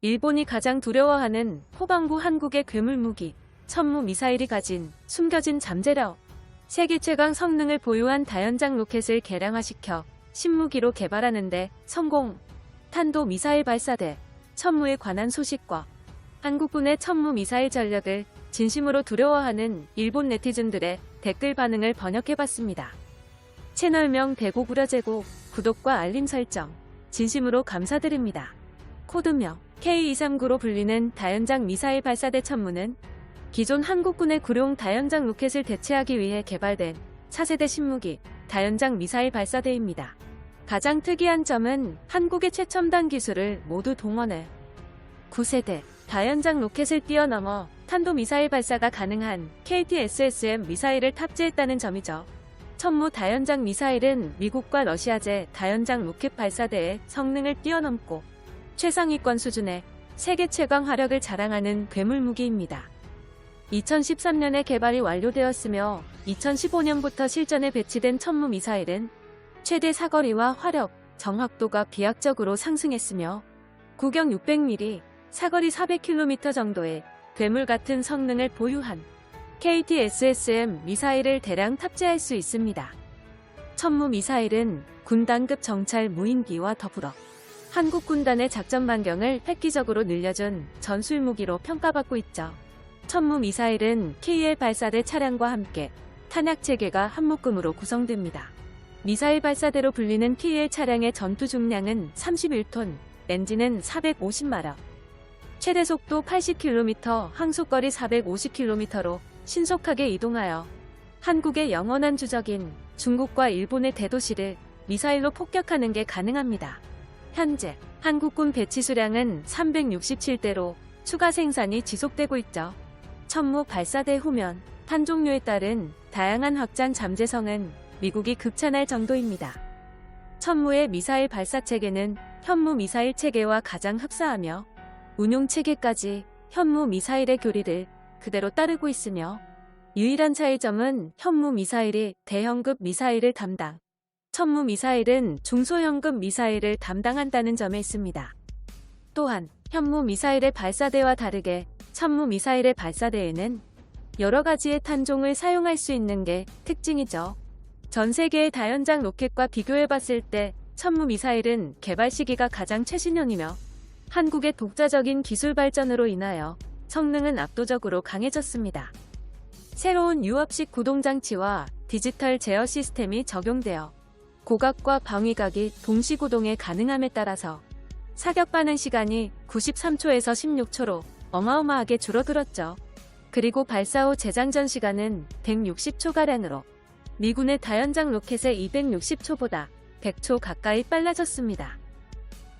일본이 가장 두려워하는 포방부 한국의 괴물무기, 천무 미사일이 가진 숨겨진 잠재력. 세계 최강 성능을 보유한 다연장 로켓을 개량화시켜 신무기로 개발하는 데 성공. 탄도 미사일 발사대, 천무에 관한 소식과 한국군의 천무 미사일 전력을 진심으로 두려워하는 일본 네티즌들의 댓글 반응을 번역해봤습니다. 채널명 대고구려제고, 구독과 알림 설정, 진심으로 감사드립니다. 코드명 K239로 불리는 다연장 미사일 발사대 천무는 기존 한국군의 구룡 다연장 로켓을 대체하기 위해 개발된 차세대 신무기 다연장 미사일 발사대입니다. 가장 특이한 점은 한국의 최첨단 기술을 모두 동원해 9세대 다연장 로켓을 뛰어넘어 탄도미사일 발사가 가능한 KT-SSM 미사일을 탑재했다는 점이죠. 천무 다연장 미사일은 미국과 러시아제 다연장 로켓 발사대의 성능을 뛰어넘고 최상위권 수준의 세계 최강 화력을 자랑하는 괴물무기입니다. 2013년에 개발이 완료되었으며 2015년부터 실전에 배치된 천무 미사일은 최대 사거리와 화력, 정확도가 비약적으로 상승했으며 구경 600mm, 사거리 400km 정도의 괴물 같은 성능을 보유한 KT-SSM 미사일을 대량 탑재할 수 있습니다. 천무 미사일은 군단급 정찰 무인기와 더불어 한국 군단의 작전 반경을 획기적으로 늘려준 전술무기로 평가받고 있죠. 천무 미사일은 KL 발사대 차량과 함께 탄약 체계가 한 묶음으로 구성됩니다. 미사일 발사대로 불리는 KL 차량의 전투 중량은 31톤, 엔진은 450마력, 최대 속도 80km, 항속거리 450km로 신속하게 이동하여 한국의 영원한 주적인 중국과 일본의 대도시를 미사일로 폭격하는 게 가능합니다. 현재 한국군 배치 수량은 367대로 추가 생산이 지속되고 있죠. 천무 발사대 후면 탄 종류에 따른 다양한 확장 잠재성은 미국이 극찬할 정도입니다. 천무의 미사일 발사 체계는 현무 미사일 체계와 가장 흡사하며 운용 체계까지 현무 미사일의 교리를 그대로 따르고 있으며 유일한 차이점은 현무 미사일이 대형급 미사일을 담당, 천무 미사일은 중소형급 미사일을 담당한다는 점에 있습니다. 또한 현무 미사일의 발사대와 다르게 천무 미사일의 발사대에는 여러 가지의 탄종을 사용할 수 있는 게 특징이죠. 전 세계의 다연장 로켓과 비교해봤을 때 천무 미사일은 개발 시기가 가장 최신형이며 한국의 독자적인 기술 발전으로 인하여 성능은 압도적으로 강해졌습니다. 새로운 유압식 구동장치와 디지털 제어 시스템이 적용되어 고각과 방위각이 동시구동에 가능함에 따라서 사격 반응 시간이 93초에서 16초로 어마어마하게 줄어들었죠. 그리고 발사 후 재장전 시간은 160초가량으로 미군의 다연장 로켓의 260초보다 100초 가까이 빨라졌습니다.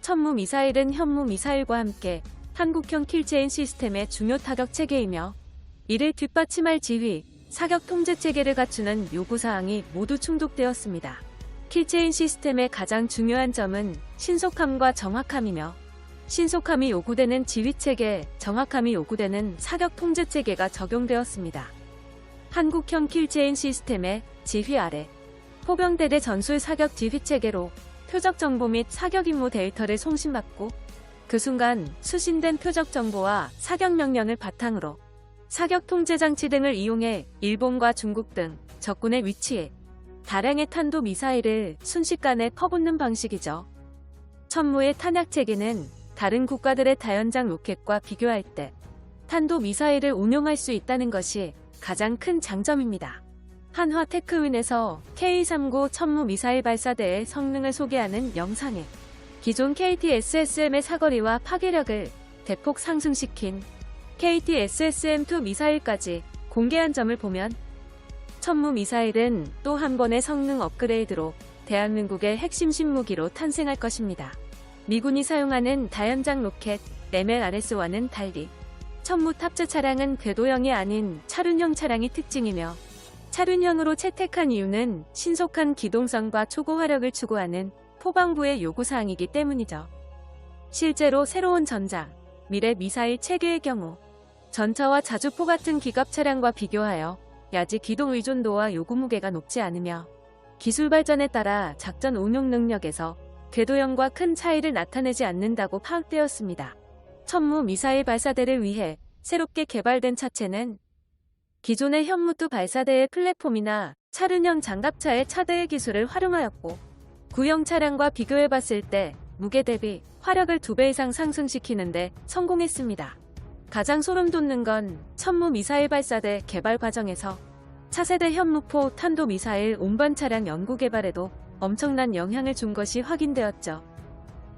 천무 미사일은 현무 미사일과 함께 한국형 킬체인 시스템의 중요 타격 체계이며 이를 뒷받침할 지휘, 사격 통제 체계를 갖추는 요구사항이 모두 충족되었습니다. 킬체인 시스템의 가장 중요한 점은 신속함과 정확함이며 신속함이 요구되는 지휘체계, 정확함이 요구되는 사격 통제체계가 적용되었습니다. 한국형 킬체인 시스템의 지휘 아래 포병대대 전술 사격 지휘체계로 표적 정보 및 사격 임무 데이터를 송신받고 그 순간 수신된 표적 정보와 사격 명령을 바탕으로 사격 통제 장치 등을 이용해 일본과 중국 등 적군의 위치에 다량의 탄도 미사일을 순식간에 퍼붓는 방식이죠. 천무의 탄약 체계는 다른 국가들의 다연장 로켓과 비교할 때 탄도 미사일을 운용할 수 있다는 것이 가장 큰 장점입니다. 한화테크윈에서 K239 천무 미사일 발사대의 성능을 소개하는 영상에 기존 KT-SSM의 사거리와 파괴력을 대폭 상승시킨 KT-SSM2 미사일까지 공개한 점을 보면 천무 미사일은 또 한 번의 성능 업그레이드로 대한민국의 핵심 신무기로 탄생할 것입니다. 미군이 사용하는 다연장 로켓 MLRS와는 달리 천무 탑재 차량은 궤도형이 아닌 차륜형 차량이 특징이며 차륜형으로 채택한 이유는 신속한 기동성과 초고 화력을 추구하는 포방부의 요구사항이기 때문이죠. 실제로 새로운 전장, 미래 미사일 체계의 경우 전차와 자주포 같은 기갑 차량과 비교하여 야지 기동 의존도와 요구 무게가 높지 않으며 기술 발전에 따라 작전 운용 능력에서 궤도형과 큰 차이를 나타내지 않는다고 파악되었습니다. 천무 미사일 발사대를 위해 새롭게 개발된 차체는 기존의 현무투 발사대의 플랫폼이나 차륜형 장갑차의 차대의 기술을 활용하였고, 구형 차량과 비교해봤을 때 무게 대비 화력을 2배 이상 상승시키는데 성공했습니다. 가장 소름 돋는 건 천무 미사일 발사대 개발 과정에서 차세대 현무포 탄도미사일 운반 차량 연구 개발에도 엄청난 영향을 준 것이 확인되었죠.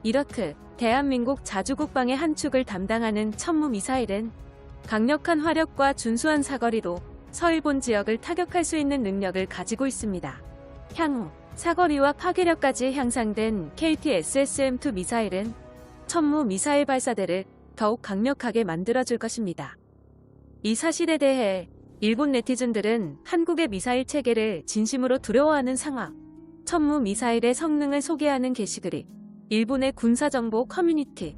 이렇듯 대한민국 자주국방의 한 축을 담당하는 천무 미사일은 강력한 화력과 준수한 사거리로 서일본 지역을 타격할 수 있는 능력을 가지고 있습니다. 향후 사거리와 파괴력까지 향상된 KT-SSM-2 미사일은 천무 미사일 발사대를 더욱 강력하게 만들어줄 것입니다. 이 사실에 대해 일본 네티즌들은 한국의 미사일 체계를 진심으로 두려워하는 상황. 천무 미사일의 성능을 소개하는 게시글이 일본의 군사정보 커뮤니티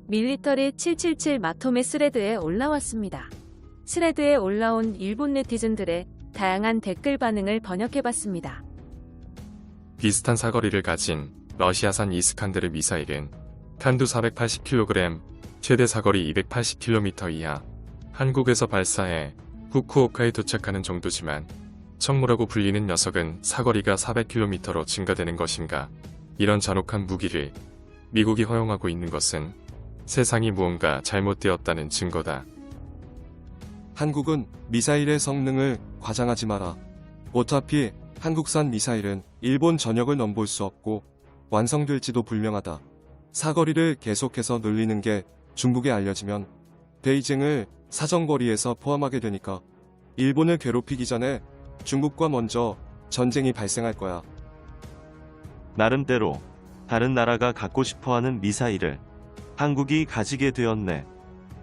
밀리터리 777 마토메 스레드에 올라왔습니다. 스레드에 올라온 일본 네티즌들의 다양한 댓글 반응을 번역해봤습니다. 비슷한 사거리를 가진 러시아산 이스칸데르 미사일은 탄두 480kg, 최대 사거리 280km 이하, 한국에서 발사해 후쿠오카에 도착하는 정도지만 청무라고 불리는 녀석은 사거리가 400km로 증가되는 것인가. 이런 잔혹한 무기를 미국이 허용하고 있는 것은 세상이 무언가 잘못되었다는 증거다. 한국은 미사일의 성능을 과장하지 마라. 어차피 한국산 미사일은 일본 전역을 넘볼 수 없고 완성될지도 불명하다. 사거리를 계속해서 늘리는 게 중국에 알려지면 베이징을 사정거리에서 포함하게 되니까 일본을 괴롭히기 전에 중국과 먼저 전쟁이 발생할 거야. 나름대로 다른 나라가 갖고 싶어하는 미사일을 한국이 가지게 되었네.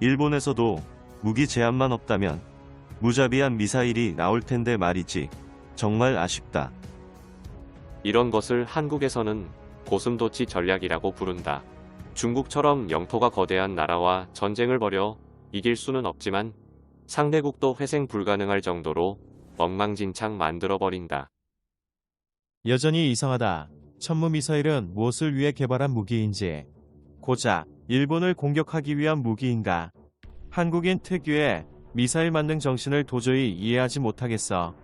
일본에서도 무기 제한만 없다면 무자비한 미사일이 나올 텐데 말이지. 정말 아쉽다. 이런 것을 한국에서는 고슴도치 전략이라고 부른다. 중국처럼 영토가 거대한 나라와 전쟁을 벌여 이길 수는 없지만 상대국도 회생 불가능할 정도로 엉망진창 만들어버린다. 여전히 이상하다. 천무 미사일은 무엇을 위해 개발한 무기인지. 고작 일본을 공격하기 위한 무기인가? 한국인 특유의 미사일 만능 정신을 도저히 이해하지 못하겠어.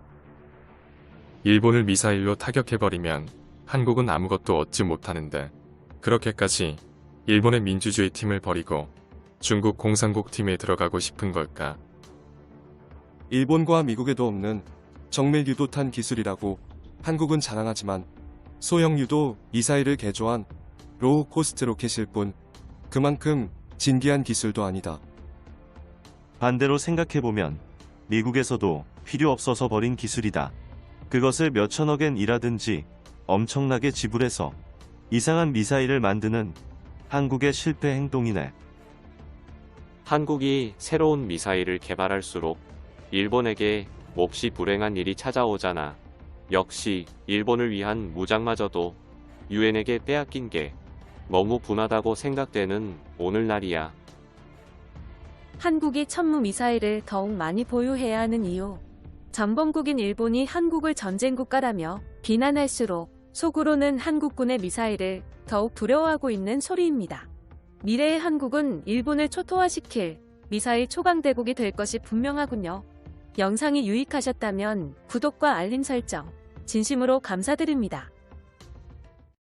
일본을 미사일로 타격해버리면 한국은 아무것도 얻지 못하는데 그렇게까지 일본의 민주주의 팀을 버리고 중국 공산국 팀에 들어가고 싶은 걸까? 일본과 미국에도 없는 정밀 유도탄 기술이라고 한국은 자랑하지만 소형 유도 미사일을 개조한 로우 코스트 로켓일 뿐 그만큼 진기한 기술도 아니다. 반대로 생각해보면 미국에서도 필요 없어서 버린 기술이다. 그것을 몇천억엔 일하든지 엄청나게 지불해서 이상한 미사일을 만드는 한국의 실패 행동이네. 한국이 새로운 미사일을 개발할수록 일본에게 몹시 불행한 일이 찾아오잖아. 역시 일본을 위한 무장마저도 유엔에게 빼앗긴 게 너무 분하다고 생각되는 오늘날이야. 한국이 천무 미사일을 더욱 많이 보유해야 하는 이유. 전범국인 일본이 한국을 전쟁국가라며 비난할수록 속으로는 한국군의 미사일을 더욱 두려워하고 있는 소리입니다. 미래의 한국은 일본을 초토화시킬 미사일 초강대국이 될 것이 분명하군요. 영상이 유익하셨다면 구독과 알림 설정 진심으로 감사드립니다.